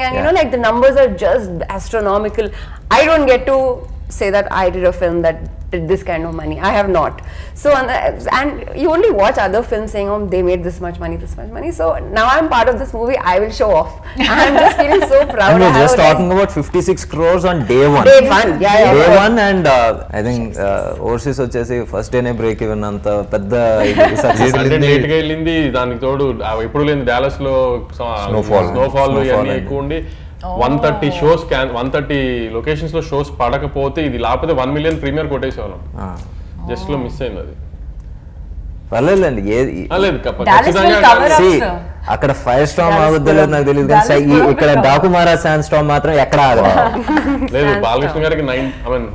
everything, and you know, like the numbers are just astronomical. I don't get to say that I did a film that did this kind of money. I have not. So and you only watch other films saying, oh, they made this much money, this much money. So now I'm part of this movie, I will show off. I'm just feeling so proud. And we're just talking about 56 crores on day one. Day one, yeah. Day one, and I think overseas వచ్చేసి first డేనే break even అంత పెద్ద success late గా వెళ్ళింది. దానికి తోడు ఎప్పుడు లేని డాలస్ లో స్నోఫాల్ ఇవన్నీ ఎక్కువ ఉండి 130 షోస్ 130 లొకేషన్స్ లో షోస్ పడకపోతే ఇది లేకపోతే 1 million ప్రీమియర్ కొట్టేసేవాళ్ళం. జస్ట్ లో మిస్ అయింది అది. పర్లేదండి, అక్కడ ఫైర్ స్టామ్ ఆగుద్దో నాకు తెలియదు కానీ ఇక్కడ డాకుమారా శాండ్ స్టామ్ మాత్రం ఎక్కడ ఆగదు. లేదు, బాలకృష్ణ గారికి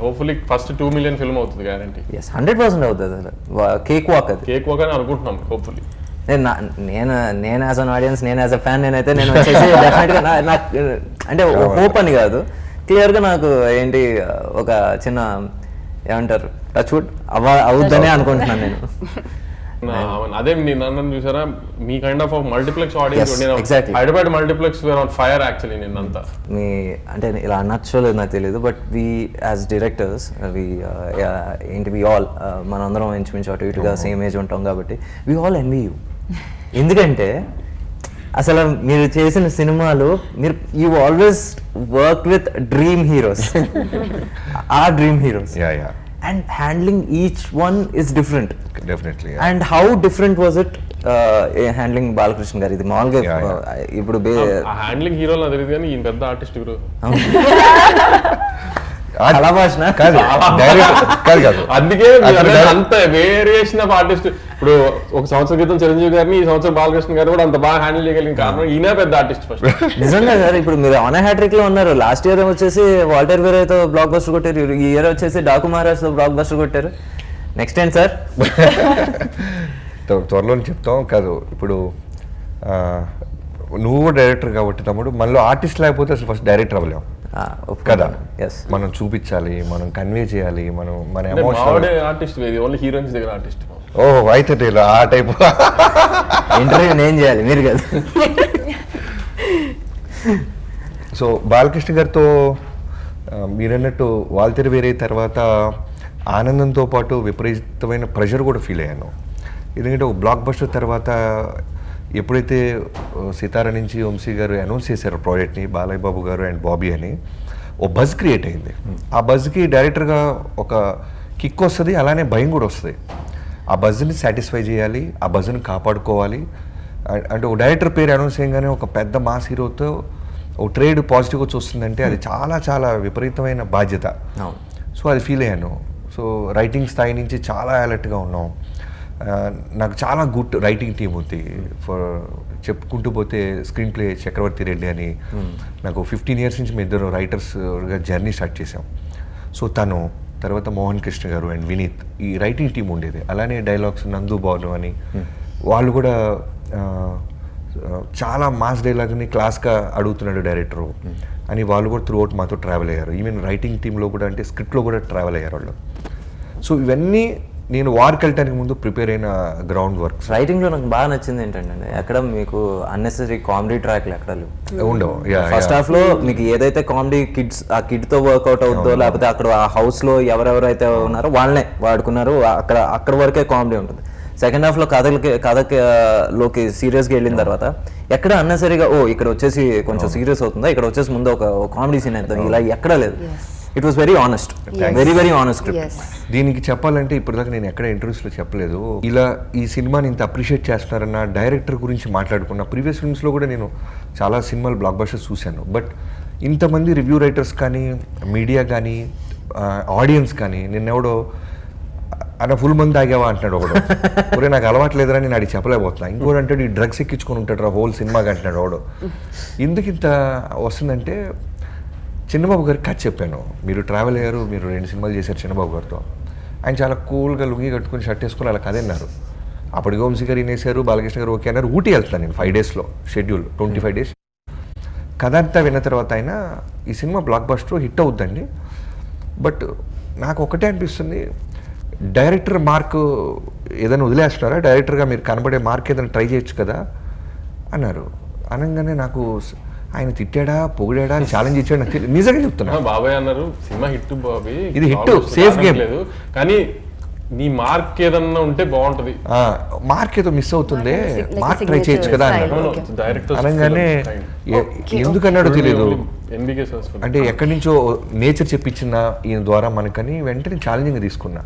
హోప్ఫుల్లీ ఫస్ట్ 2 million ఫిల్మ్ అవుతుంది గ్యారంటీ. 100% అవుతుంది. అసలు కేక్ వాక్ అని అనుకుంటున్నాం హోప్ఫుల్లీ. నేను యాజ్ అన్ ఆడియన్స్, నేను యాజ్ అ ఫ్యాన్, నేనైతే నేను వచ్చేసి డెఫినెట్గా నాకు అంటే హోప్ అని కాదు, క్లియర్గా నాకు ఏంటి ఒక చిన్న ఏమంటారు టచ్ వుడ్ అవుద్దనే అనుకుంటున్నాను నేను. అదే నన్ను చూసారా, మీ kind of multiplex audience, Hyderabad multiplex were on fire actually నిన్నంతా. మీ అంటే ఇలా అనొచ్చో లేదు నాకు తెలియదు, బట్ వి యాజ్ డైరెక్టర్స్ ఏంటి వి ఆల్ మనందరం ఇంచుమించు అటు ఇటుగా సేమ్ ఏజ్ ఉంటాం కాబట్టి వి ఆల్ ఎన్వీ యూ. ఎందుకంటే అసలు మీరు చేసిన సినిమాలు you always work with dream heroes, ఆ dream heroes, and handling each one is different. Definitely. Yeah. And how different was it handling Balakrishna గారు? ఇది మామూలుగా ఇప్పుడు హ్యాండ్లింగ్ హీరో నాకు తెలియదు కానీ ఈయన పెద్ద ఆర్టిస్ట్ గురు. అందుకే అంత వేరియేషన్ ఆఫ్ ఆర్టిస్ట్. ఇప్పుడు ఒక సంవత్సరం క్రితం చిరంజీవి గారిని, ఈ సంవత్సరం బాలకృష్ణ గారు కూడా అంత బాగా హ్యాండిల్ చేయగలిగిన కారణం ఈయన పెద్ద ఆర్టిస్ట్ ఫస్ట్. నిజంగా సార్, ఇప్పుడు మీరు ఆన్ హ్యాట్రిక్ లో ఉన్నారు. లాస్ట్ ఇయర్ వచ్చేసి వాల్టర్ వేరేతో బ్లాక్ బస్టర్ కొట్టారు, ఈ ఇయర్ వచ్చేసి డాకు మహారాజ్ తో బ్లాక్ బస్టర్ కొట్టారు. నెక్స్ట్ టైం సార్ త్వరలో చెప్తాం కాదు. ఇప్పుడు నువ్వు డైరెక్టర్ కాబట్టి తమ్ముడు, మనలో ఆర్టిస్ట్ లేకపోతే అసలు ఫస్ట్ డైరెక్టర్ అవ్వలేము కదా. మనం చూపించాలి, మనం కన్వే చేయాలి, మనం మన ఎమోషన్. ఆర్టిస్ట్ ఓన్లీ హీరోయిన్స్ దగ్గర ఆర్టిస్ట్. ఓహో, అయితే ఆ టైప్ ఇంటర్వ్యూ నేను చేయాలి, మీరు కదా. సో బాలకృష్ణ గారితో మీరన్నట్టు వాల్తెర వేరే తర్వాత ఆనందంతో పాటు విపరీతమైన ప్రెషర్ కూడా ఫీల్ అయ్యాను. ఎందుకంటే ఒక బ్లాక్ బస్టర్ తర్వాత ఎప్పుడైతే సితారా నుంచి వంశీ గారు అనౌన్స్ చేశారు ప్రాజెక్ట్ని, బాలయ్య బాబు గారు అండ్ బాబీ అని, ఓ బజ్ క్రియేట్ అయింది. ఆ బజ్కి డైరెక్టర్గా ఒక కిక్ వస్తుంది, అలానే భయం కూడా వస్తుంది. ఆ బజ్ని సాటిస్ఫై చేయాలి, ఆ బజ్ని కాపాడుకోవాలి. అంటే ఒక డైరెక్టర్ పేరు అనౌన్స్ చేయగానే ఒక పెద్ద మాస్ హీరోతో ఒక ట్రేడ్ పాజిటివ్గా చూస్తుందంటే అది చాలా చాలా విపరీతమైన బాధ్యత. సో అది ఫీల్ అయ్యాను. సో రైటింగ్ స్థాయి నుంచి చాలా అలర్ట్గా ఉన్నాం. నాకు చాలా గుడ్ రైటింగ్ టీమ్ ఉంది. చెప్పుకుంటూ పోతే స్క్రీన్ ప్లే చక్రవర్తి రెడ్డి అని, నాకు 15 years నుంచి మేము ఇద్దరు రైటర్స్గా జర్నీ స్టార్ట్ చేసాం. సో తను, తర్వాత మోహన్ కృష్ణ గారు అండ్ వినీత్, ఈ రైటింగ్ టీం ఉండేది. అలానే డైలాగ్స్ నందు బాను అని, వాళ్ళు కూడా చాలా మాస్ డైలాగ్ని క్లాస్గా అడుగుతున్నాడు డైరెక్టరు అని, వాళ్ళు కూడా త్రూ అవుట్ మాతో ట్రావెల్ అయ్యారు. ఈవెన్ రైటింగ్ టీంలో కూడా, అంటే స్క్రిప్ట్లో కూడా ట్రావెల్ అయ్యారు వాళ్ళు. సో ఇవన్నీ నేను వార్కి వెళ్ళడానికి ముందు ప్రిపేర్ అయిన గ్రౌండ్ వర్క్. రైటింగ్లో నాకు బాగా నచ్చింది ఏంటంటే, ఎక్కడ మీకు అన్నెసరీ కామెడీ ట్రాక్లు ఎక్కడ ఉండవు. ఫస్ట్ హాఫ్ లో మీకు ఏదైతే కామెడీ ఆ కిడ్ తో వర్క్అవుట్ అవుతుందో, లేకపోతే అక్కడ ఆ హౌస్ లో ఎవరెవరైతే ఉన్నారో వాళ్ళనే వాడుకున్నారు, అక్కడ వరకే కామెడీ ఉంటుంది. సెకండ్ హాఫ్ లో కథలోకి సీరియస్గా వెళ్ళిన తర్వాత ఎక్కడ అన్నెసరీగా ఇక్కడ వచ్చేసి కొంచెం సీరియస్ అవుతుందా, ఇక్కడ వచ్చేసి ముందు ఒక కామెడీ సీన్ అవుతుంది, ఇలా ఎక్కడా లేదు. It was very honest, very honest script. దీనికి చెప్పాలంటే ఇప్పటిదాకా నేను ఎక్కడ ఇంటర్వ్యూస్లో చెప్పలేదు, ఇలా ఈ సినిమాని ఇంత అప్రిషియేట్ చేస్తున్నారన్న డైరెక్టర్ గురించి మాట్లాడుకున్న. ప్రీవియస్ ఫిల్మ్స్లో కూడా నేను చాలా సినిమాలు బ్లాక్ బస్టర్స్ చూశాను, బట్ ఇంతమంది రివ్యూ రైటర్స్ కానీ, మీడియా కానీ, ఆడియన్స్ కానీ, నిన్నెవడో అన్న ఫుల్ మంది తాగావా అంటున్నాడు ఒకడు. ఒరే నాకు అలవాట్లేదురా, నేను అడిగి చెప్పలేకపోతున్నా. ఇంకోటి అంటే ఈ డ్రగ్స్ ఎక్కించుకొని ఉంటాడు రా హోల్ సినిమాగా అంటున్నాడు ఒకడు. ఎందుకు ఇంత వస్తుందంటే, చిన్నబాబు గారికి కథ చెప్పాను, మీరు ట్రావెల్ అయ్యారు, మీరు 2 సినిమాలు చేశారు చిన్నబాబు గారితో. ఆయన చాలా కూల్గా లుంగి కట్టుకుని షర్ట్ వేసుకొని అలా కథ అన్నారు. అప్పటికి వంశీ గారు వినేశారు, బాలకృష్ణ గారు ఓకే అన్నారు. ఊటీ వెళ్తాను నేను 5 daysలో, షెడ్యూల్ 25 days. కథ అంతా విన్న తర్వాత ఆయన ఈ సినిమా బ్లాక్ బస్టర్ హిట్ అవుద్దండి, బట్ నాకు ఒకటే అనిపిస్తుంది, డైరెక్టర్ మార్క్ ఏదైనా వదిలేస్తున్నారా, డైరెక్టర్గా మీరు కనబడే మార్క్ ఏదైనా ట్రై చేయొచ్చు కదా అన్నారు. అనగానే నాకు ఆయన తిట్టాడా పొగిడాడా అని ఛాలెంజ్ ఇచ్చాడు నాకు నిజంగా చెప్తున్నా. బాబాయ్ అన్నారు సినిమా హిట్ బాబీ, ఇది హిట్, సేఫ్ గేమ్ లేదు కానీ నీ మార్క్ ఏదన్నా ఉంటే బాగుంటది, మార్క్ ఏదో మిస్ అవుతుంది, మార్క్ ట్రై చేయొచ్చు కదా అన్నాడు. అనగానే ఎందుకన్నాడో తెలియదు, అంటే ఎక్కడి నుంచో నేచర్ చెప్పించిన ఈయన ద్వారా మనకని వెంటనే ఛాలెంజింగ్ తీసుకున్నా.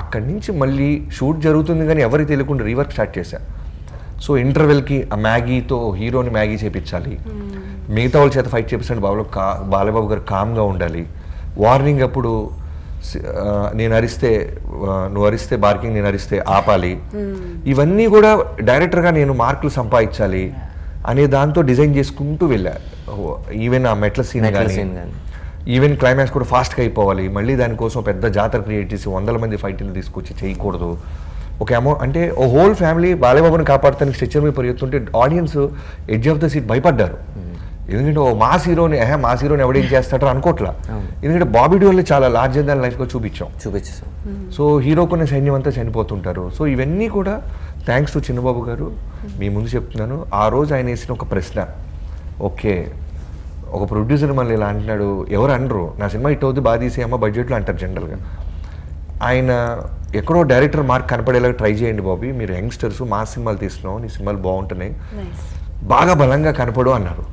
అక్కడి నుంచి మళ్ళీ షూట్ జరుగుతుంది కానీ ఎవరికి తెలియకుండా రీవర్క్ స్టార్ట్ చేశా. సో ఇంటర్వెల్కి ఆ మ్యాగీతో హీరోని మ్యాగీ చేపించాలి, మిగతా వాళ్ళ చేత ఫైట్ చేపిస్తాడు బాలబాబు గారు కామ్గా ఉండాలి, వార్నింగ్ అప్పుడు నేను అరిస్తే నువ్వు అరిస్తే బార్కింగ్, నేను అరిస్తే ఆపాలి, ఇవన్నీ కూడా డైరెక్టర్గా నేను మార్కులు సంపాదించాలి అనే దాంతో డిజైన్ చేసుకుంటూ వెళ్ళా. ఈవెన్ ఆ మెట్ల సీన్ కానీ ఈవెన్ క్లైమాక్స్ కూడా ఫాస్ట్గా అయిపోవాలి, మళ్ళీ దానికోసం పెద్ద జాతర క్రియేట్ చేసి 100 మంది ఫైటింగ్ తీసుకొచ్చి చేయకూడదు. ఒక అంటే ఓ హోల్ ఫ్యామిలీ బాలబాబుని కాపాడుతానికి స్ట్రెచ్చర్ మీద పరిగెత్తుంటే audience edge of the seat భయపడ్డారు. ఎందుకంటే ఓ మాస్ హీరోని ఎవడేం చేస్తాడో అనుకోవట్లా, ఎందుకంటే బాబీ డియోల్ని చాలా లార్జర్ దాన్ లైఫ్గా చూపించేసాం. సో హీరోకున్న సైన్యం అంతా చనిపోతుంటారు. సో ఇవన్నీ కూడా థ్యాంక్స్ టు చిన్నబాబు గారు. మీ ముందు చెప్తున్నాను, ఆ రోజు ఆయన వేసిన ఒక ప్రశ్న, ఓకే ఒక ప్రొడ్యూసర్ మళ్ళీ ఇలా అంటున్నాడు, ఎవరు అనరు నా సినిమా హిట్ అవుతుంది బాగా తీసేయమ్మా బడ్జెట్లో అంటారు జనరల్గా. ఆయన ఎక్కడో డైరెక్టర్ మార్క్ కనపడేలాగా ట్రై చేయండి బాబీ, మీరు యంగ్స్టర్స్ మా సినిమాలు తీస్తున్నావు, నీ సినిమాలు బాగుంటున్నాయి, బాగా బలంగా కనపడు అన్నారు.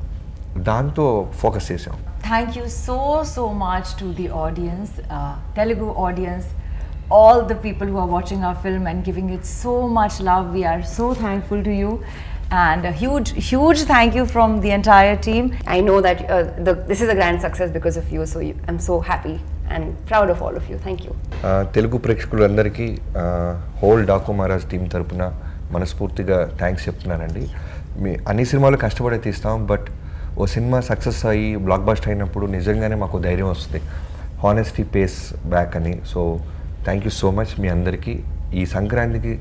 దాంతో ఫోకస్ చేసాం. Thank you so much to the audience, Telugu audience, all the people who are watching our film and giving it so much love. We are so thankful to you, and a huge thank you from the entire team. I know that this is a grand success because of you, so I'm so happy and proud of all of you. Thank you. Telugu ప్రేక్షకులందరికీ whole Daaku Maharaj team తరపున మనస్ఫూర్తిగా thanks చెప్తున్నానండి. మీ అన్ని సినిమాలు కష్టపడే తీస్తాం, but ఓ సినిమా సక్సెస్ అయ్యి బ్లాక్ బస్టర్ అయినప్పుడు నిజంగానే మాకు ధైర్యం వస్తుంది, హానెస్టీ పేస్ బ్యాక్ అని. So thank you so much మీ అందరికీ. ఈ సంక్రాంతికి